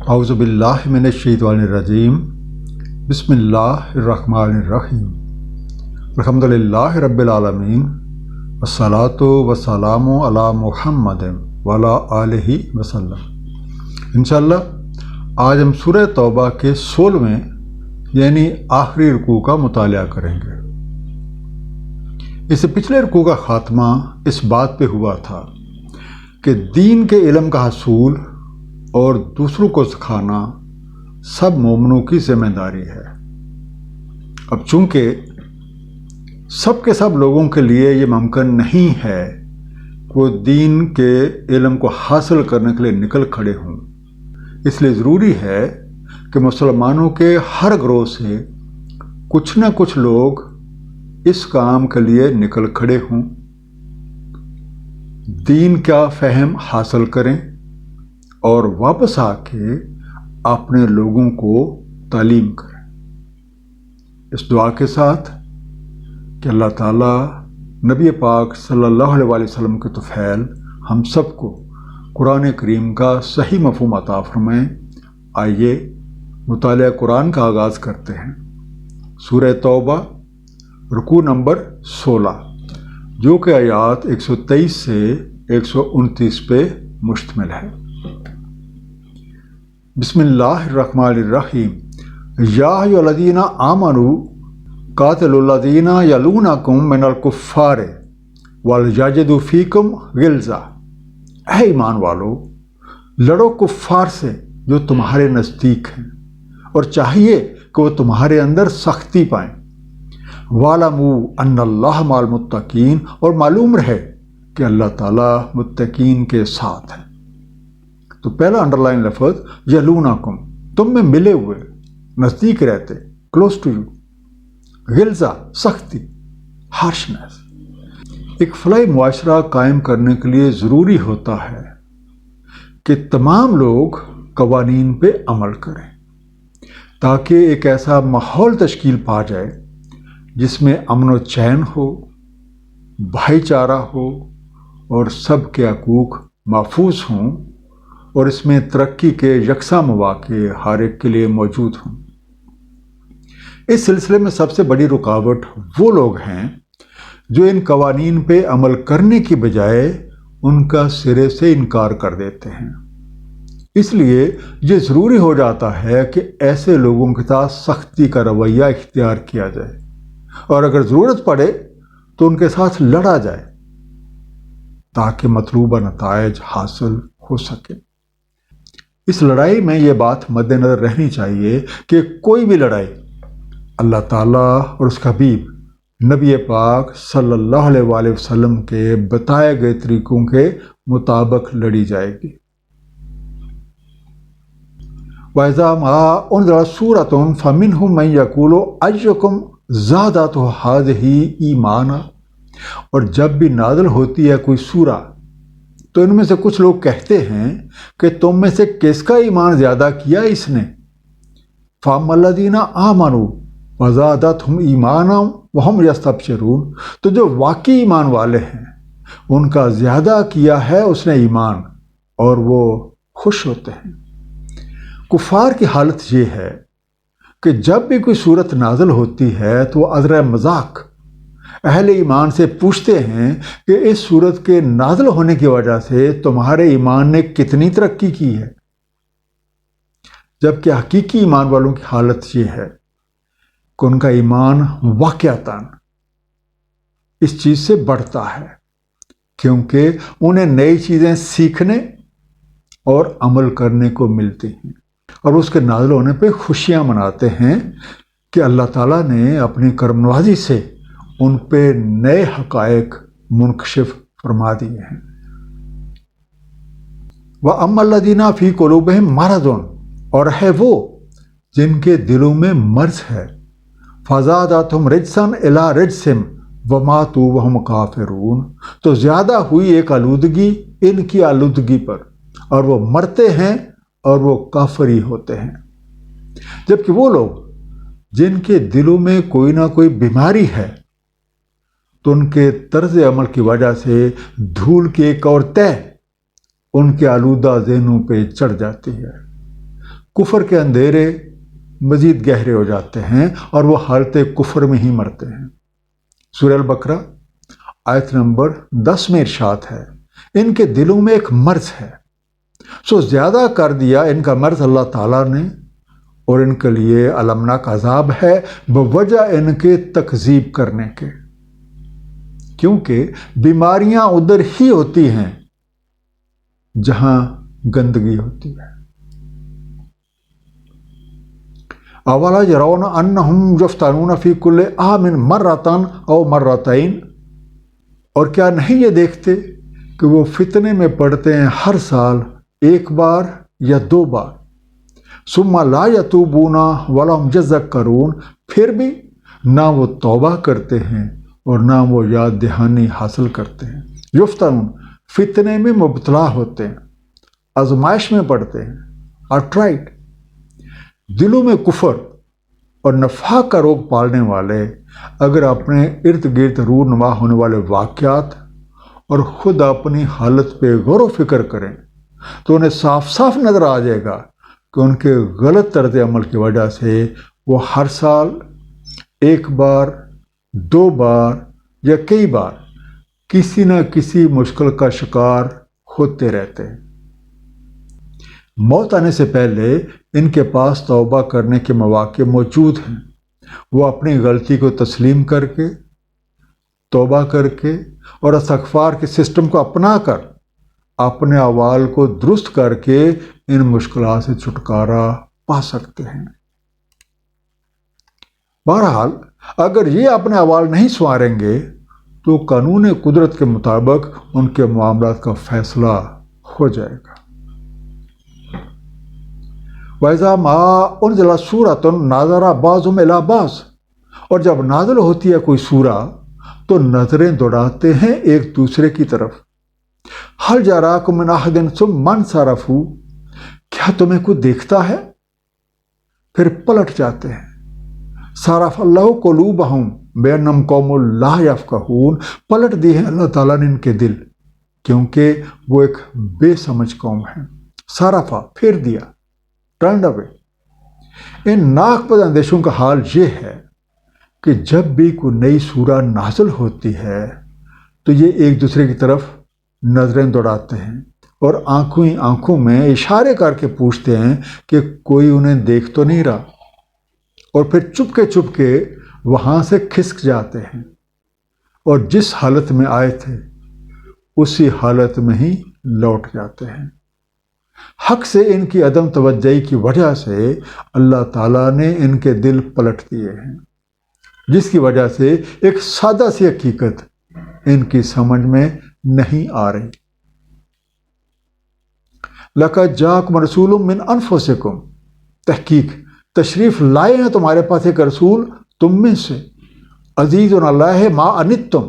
اعوذ باللہ من الشیطان الرجیم بسم اللہ الرحمن الرحیم الحمدللہ رب العالمین والصلاۃ والسلام علی محمد وعلی آلہ وسلم۔ انشاءاللہ آج ہم سورہ توبہ کے 16ویں یعنی آخری رکوع کا مطالعہ کریں گے۔ اس سے پچھلے رکوع کا خاتمہ اس بات پہ ہوا تھا کہ دین کے علم کا حصول اور دوسروں کو سکھانا سب مومنوں کی ذمہ داری ہے۔ اب چونکہ سب کے سب لوگوں کے لیے یہ ممکن نہیں ہے کہ وہ دین کے علم کو حاصل کرنے کے لیے نکل کھڑے ہوں، اس لیے ضروری ہے کہ مسلمانوں کے ہر گروہ سے کچھ نہ کچھ لوگ اس کام کے لیے نکل کھڑے ہوں، دین کا فہم حاصل کریں اور واپس آ کے اپنے لوگوں کو تعلیم کریں۔ اس دعا کے ساتھ کہ اللہ تعالیٰ نبی پاک صلی اللہ علیہ وسلم کے طفیل ہم سب کو قرآن کریم کا صحیح مفہوم عطا فرمائیں۔ آئیے مطالعہ قرآن کا آغاز کرتے ہیں۔ سورہ توبہ رکوع نمبر 16 جو کہ آیات 123 سے 129 پہ مشتمل ہے۔ بسم اللہ الرحمن الرحیم۔ یا ایھا الذین آمنوا قاتلوا الذین یلونکم من الکفار ولیجدوا فیکم غلظہ۔ اے ایمان والو، لڑو کفار سے جو تمہارے نزدیک ہیں اور چاہیے کہ وہ تمہارے اندر سختی پائیں۔ وَاعْلَمُوا أَنَّ اللَّهَ مَعَ الْمُتَّقِينَ، اور معلوم رہے کہ اللہ تعالیٰ متقین کے ساتھ ہے۔ تو پہلا انڈر لائن لفظ یلونکم، تم میں ملے ہوئے، نزدیک رہتے، کلوز ٹو یو۔ غلظہ، سختی، ہارشنس۔ ایک فلاحی معاشرہ قائم کرنے کے لیے ضروری ہوتا ہے کہ تمام لوگ قوانین پہ عمل کریں تاکہ ایک ایسا ماحول تشکیل پا جائے جس میں امن و چین ہو، بھائی چارہ ہو اور سب کے حقوق محفوظ ہوں، اور اس میں ترقی کے یکساں مواقع ہر ایک کے لیے موجود ہوں۔ اس سلسلے میں سب سے بڑی رکاوٹ وہ لوگ ہیں جو ان قوانین پہ عمل کرنے کی بجائے ان کا سرے سے انکار کر دیتے ہیں۔ اس لیے یہ ضروری ہو جاتا ہے کہ ایسے لوگوں کے ساتھ سختی کا رویہ اختیار کیا جائے، اور اگر ضرورت پڑے تو ان کے ساتھ لڑا جائے تاکہ مطلوبہ نتائج حاصل ہو سکے۔ اس لڑائی میں یہ بات مد نظر رہنی چاہیے کہ کوئی بھی لڑائی اللہ تعالیٰ اور اس کا حبیب نبی پاک صلی اللہ علیہ وآلہ وسلم کے بتائے گئے طریقوں کے مطابق لڑی جائے گی۔ وَإِذَا مَا أُنزِلَتْ سُورَةٌ فَمِنْهُم مَّن يَقُولُ أَيُّكُمْ زَادَتْهُ هَٰذِهِ ایمانا، اور جب بھی نازل ہوتی ہے کوئی سورہ تو ان میں سے کچھ لوگ کہتے ہیں کہ تم میں سے کس کا ایمان زیادہ کیا اس نے۔ فَأَمَّا الَّذِينَ آمَنُوا وَزَادَتْهُمْ ایمانا وَهُمْ يَسْتَبْشِرُونَ، تو جو واقعی ایمان والے ہیں ان کا زیادہ کیا ہے اس نے ایمان، اور وہ خوش ہوتے ہیں۔ کفار کی حالت یہ ہے کہ جب بھی کوئی صورت نازل ہوتی ہے تو وہ عذر مذاق اہل ایمان سے پوچھتے ہیں کہ اس صورت کے نازل ہونے کی وجہ سے تمہارے ایمان نے کتنی ترقی کی ہے، جبکہ حقیقی ایمان والوں کی حالت یہ ہے کہ ان کا ایمان واقعتاً اس چیز سے بڑھتا ہے کیونکہ انہیں نئی چیزیں سیکھنے اور عمل کرنے کو ملتی ہیں، اور اس کے نازل ہونے پہ خوشیاں مناتے ہیں کہ اللہ تعالیٰ نے اپنی کرم نوازی سے ان پہ نئے حقائق منکشف فرما دیے ہیں۔ وَأَمَّا الَّذِينَ فِي قُلُوبِهِم مَّرَضٌ، اور ہے وہ جن کے دلوں میں مرض ہے، فَزَادَتْهُمْ رِجْسًا إِلَىٰ رِجْسِهِمْ وَمَاتُوا وَهُمْ كَافِرُونَ، تو زیادہ ہوئی ایک آلودگی ان کی آلودگی پر، اور وہ مرتے ہیں اور وہ کافر ہی ہوتے ہیں۔ جبکہ وہ لوگ جن کے دلوں میں کوئی نہ کوئی بیماری ہے تو ان کے طرز عمل کی وجہ سے دھول کی ایک اور تہ ان کے آلودہ ذہنوں پہ چڑھ جاتی ہے، کفر کے اندھیرے مزید گہرے ہو جاتے ہیں اور وہ حالت کفر میں ہی مرتے ہیں۔ سورہ البقرہ آیت نمبر 10 میں ارشاد ہے، ان کے دلوں میں ایک مرض ہے، سو زیادہ کر دیا ان کا مرض اللہ تعالیٰ نے، اور ان کے لیے المناک عذاب ہے بوجہ ان کے تکذیب کرنے کے، کیونکہ بیماریاں ادھر ہی ہوتی ہیں جہاں گندگی ہوتی ہے۔ اولا یرون انہم یفتنون فی کل عام مرۃ او مرتین، اور کیا نہیں یہ دیکھتے کہ وہ فتنے میں پڑتے ہیں ہر سال ایک بار یا 2 بار، ثم لا یتوبون ولا هم یذکرون، پھر بھی نہ وہ توبہ کرتے ہیں اور نہ وہ یاد دہانی حاصل کرتے ہیں۔ یفتنون، فتنے میں مبتلا ہوتے ہیں، آزمائش میں پڑتے ہیں، آرٹرائٹ۔ دلوں میں کفر اور نفاق کا روگ پالنے والے اگر اپنے ارد گرد رونما ہونے والے واقعات اور خود اپنی حالت پہ غور و فکر کریں تو انہیں صاف صاف نظر آ جائے گا کہ ان کے غلط طرز عمل کی وجہ سے وہ ہر سال 1 بار 2 بار یا کئی بار کسی نہ کسی مشکل کا شکار ہوتے رہتے ہیں۔ موت آنے سے پہلے ان کے پاس توبہ کرنے کے مواقع موجود ہیں، وہ اپنی غلطی کو تسلیم کر کے، توبہ کر کے اور استغفار کے سسٹم کو اپنا کر اپنے اعمال کو درست کر کے ان مشکلات سے چھٹکارا پا سکتے ہیں۔ بہرحال اگر یہ اپنے اعمال نہیں سنواریں گے تو قانون قدرت کے مطابق ان کے معاملات کا فیصلہ ہو جائے گا۔ وَإِذَا مَا أُنزِلَتْ سُورَةٌ نَظَرَ بَعْضُهُمْ إِلَىٰ بَعْضٍ، اور جب نازل ہوتی ہے کوئی سورہ تو نظریں دوڑاتے ہیں ایک دوسرے کی طرف۔ هَلْ جَرَاكُم مِّنْ أَحَدٍ ثُمَّ انصَرَفُوا، کیا تمہیں کوئی دیکھتا ہے؟ پھر پلٹ جاتے ہیں۔ صَرَفَ اللَّهُ قُلُوبَهُمْ بِأَنَّهُمْ قَوْمٌ لَا يَفْقَهُونَ، پلٹ دیے ہیں اللہ تعالیٰ نے ان کے دل، کیونکہ وہ ایک بے سمجھ قوم ہے۔ صرفا، پھر دیا، ٹرنڈ اوے۔ ان ناقص اندیشوں کا حال یہ ہے کہ جب بھی کوئی نئی سورہ نازل ہوتی ہے تو یہ ایک دوسرے کی طرف نظریں دوڑاتے ہیں اور آنکھوں ہی آنکھوں میں اشارے کر کے پوچھتے ہیں کہ کوئی انہیں دیکھ تو نہیں رہا، اور پھر چپ کے وہاں سے کھسک جاتے ہیں اور جس حالت میں آئے تھے اسی حالت میں ہی لوٹ جاتے ہیں۔ حق سے ان کی عدم توجہی کی وجہ سے اللہ تعالیٰ نے ان کے دل پلٹ دیے ہیں، جس کی وجہ سے ایک سادہ سی حقیقت ان کی سمجھ میں نہیں آ رہی۔ لَقَدْ جَاءَكُمْ رَسُولٌ مِّنْ أَنفُسِكُمْ، تحقیق تشریف لائے ہیں تمہارے پاس ایک رسول تم میں سے، عزیز علیہ ما عنتم،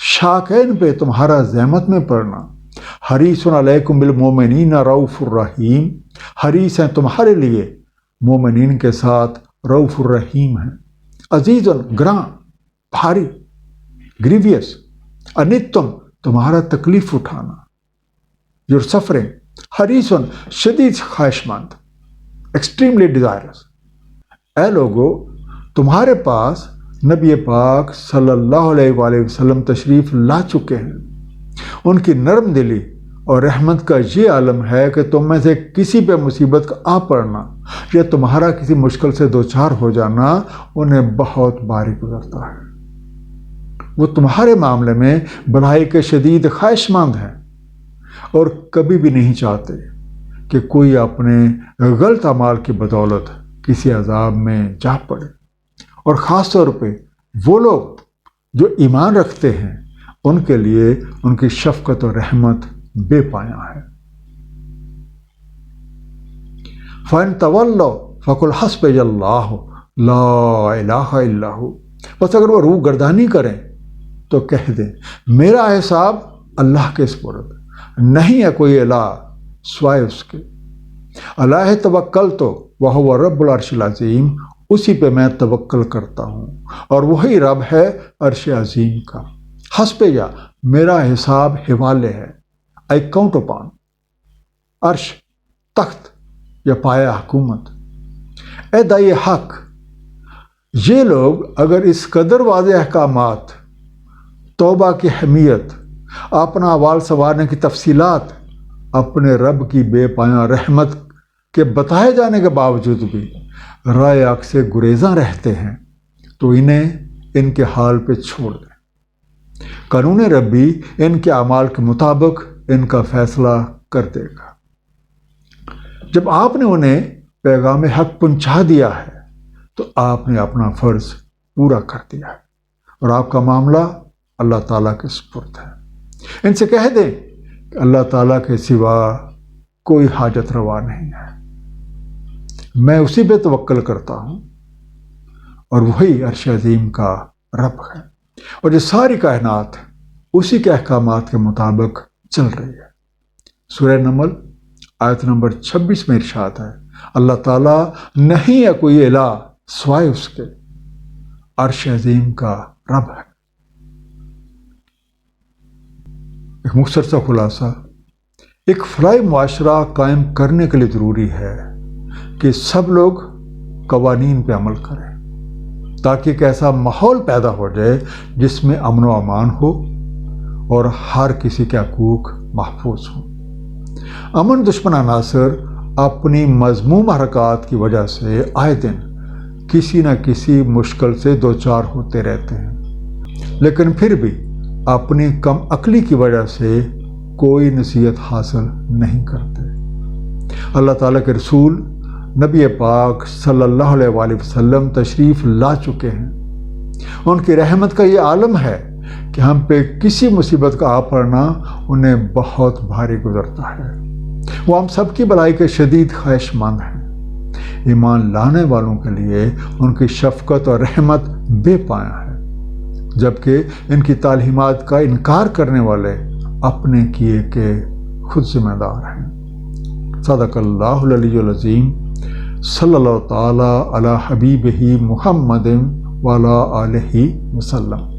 شاق ہے ان پہ تمہارا زحمت میں پڑنا، حریص علیکم بالمؤمنین رؤوف الرحیم، حریص ہیں تمہارے لیے مومنین کے ساتھ رؤوف الرحیم ہیں۔ عزیز، گراں، بھاری، گریویس، عنتم، تمہارا تکلیف اٹھانا، یور سفرنگ، حریص، شدید خواہش مند، ایکسٹریملی ڈیزائرس۔ اے لوگو، تمہارے پاس نبی پاک صلی اللہ علیہ وآلہ وسلم تشریف لا چکے ہیں۔ ان کی نرم دلی اور رحمت کا یہ عالم ہے کہ تم میں سے کسی پہ مصیبت کا آ پڑنا یا تمہارا کسی مشکل سے دوچار ہو جانا انہیں بہت بھاری گزرتا ہے۔ وہ تمہارے معاملے میں بھلائی کے شدید خواہش مند ہیں اور کبھی بھی نہیں چاہتے کہ کوئی اپنے غلط اعمال کی بدولت کسی عذاب میں جا پڑے، اور خاص طور پہ وہ لوگ جو ایمان رکھتے ہیں ان کے لیے ان کی شفقت اور رحمت بے پایاں ہے۔ فَإِن تَوَلَّوْا فَقُلْ حَسْبِيَ اللَّهُ لَا إِلَٰهَ إِلَّا هُوَ، بس اگر وہ روح گردانی کریں تو کہہ دیں میرا حساب اللہ کے سپرد، نہیں ہے کوئی الہ سوائے اس کے، علیہ توکلت وہو رب العرش العظیم، اسی پہ میں توکل کرتا ہوں اور وہی رب ہے عرش عظیم کا۔ حسبیہ، میرا حساب حوالے ہے، آئی کاؤنٹ اپان، عرش، تخت، یا پایا حکومت۔ اے دائی حق، یہ لوگ اگر اس قدر واضح احکامات، توبہ کی اہمیت، اپنا احوال سنوارنے کی تفصیلات، اپنے رب کی بے پایاں رحمت کے بتائے جانے کے باوجود بھی رائے حق سے گریزاں رہتے ہیں تو انہیں ان کے حال پہ چھوڑ دیں۔ قانون ربی ان کے اعمال کے مطابق ان کا فیصلہ کر دے گا۔ جب آپ نے انہیں پیغام حق پہنچا دیا ہے تو آپ نے اپنا فرض پورا کر دیا ہے اور آپ کا معاملہ اللہ تعالیٰ کے سپرد ہے۔ ان سے کہہ دیں کہ اللہ تعالیٰ کے سوا کوئی حاجت روا نہیں ہے، میں اسی پہ توکل کرتا ہوں اور وہی عرش عظیم کا رب ہے، اور یہ ساری کائنات اسی کے احکامات کے مطابق چل رہی ہے۔ سورہ نمل آیت نمبر 26 میں ارشاد ہے، اللہ تعالیٰ نہیں ہے کوئی الہ سوائے اس کے، عرش عظیم کا رب ہے۔ ایک مختصر سا خلاصہ، ایک فلاحی معاشرہ قائم کرنے کے لیے ضروری ہے کہ سب لوگ قوانین پہ عمل کریں تاکہ ایک ایسا ماحول پیدا ہو جائے جس میں امن و امان ہو اور ہر کسی کے حقوق محفوظ ہوں۔ امن دشمن عناصر اپنی مذموم حرکات کی وجہ سے آئے دن کسی نہ کسی مشکل سے دوچار ہوتے رہتے ہیں، لیکن پھر بھی اپنی کم عقلی کی وجہ سے کوئی نصیحت حاصل نہیں کرتے۔ اللہ تعالیٰ کے رسول نبی پاک صلی اللہ علیہ وآلہ وسلم تشریف لا چکے ہیں۔ ان کی رحمت کا یہ عالم ہے کہ ہم پہ کسی مصیبت کا آ پڑنا انہیں بہت بھاری گزرتا ہے۔ وہ ہم سب کی بھلائی کے شدید خواہش مند ہیں۔ ایمان لانے والوں کے لیے ان کی شفقت اور رحمت بے پایاں ہے، جبکہ ان کی تعلیمات کا انکار کرنے والے اپنے کیے کے خود ذمہ دار ہیں۔ صدق اللہ العلی العظیم، صلی اللہ تعالی علی حبیبہ محمد وعلی آلہ وسلم۔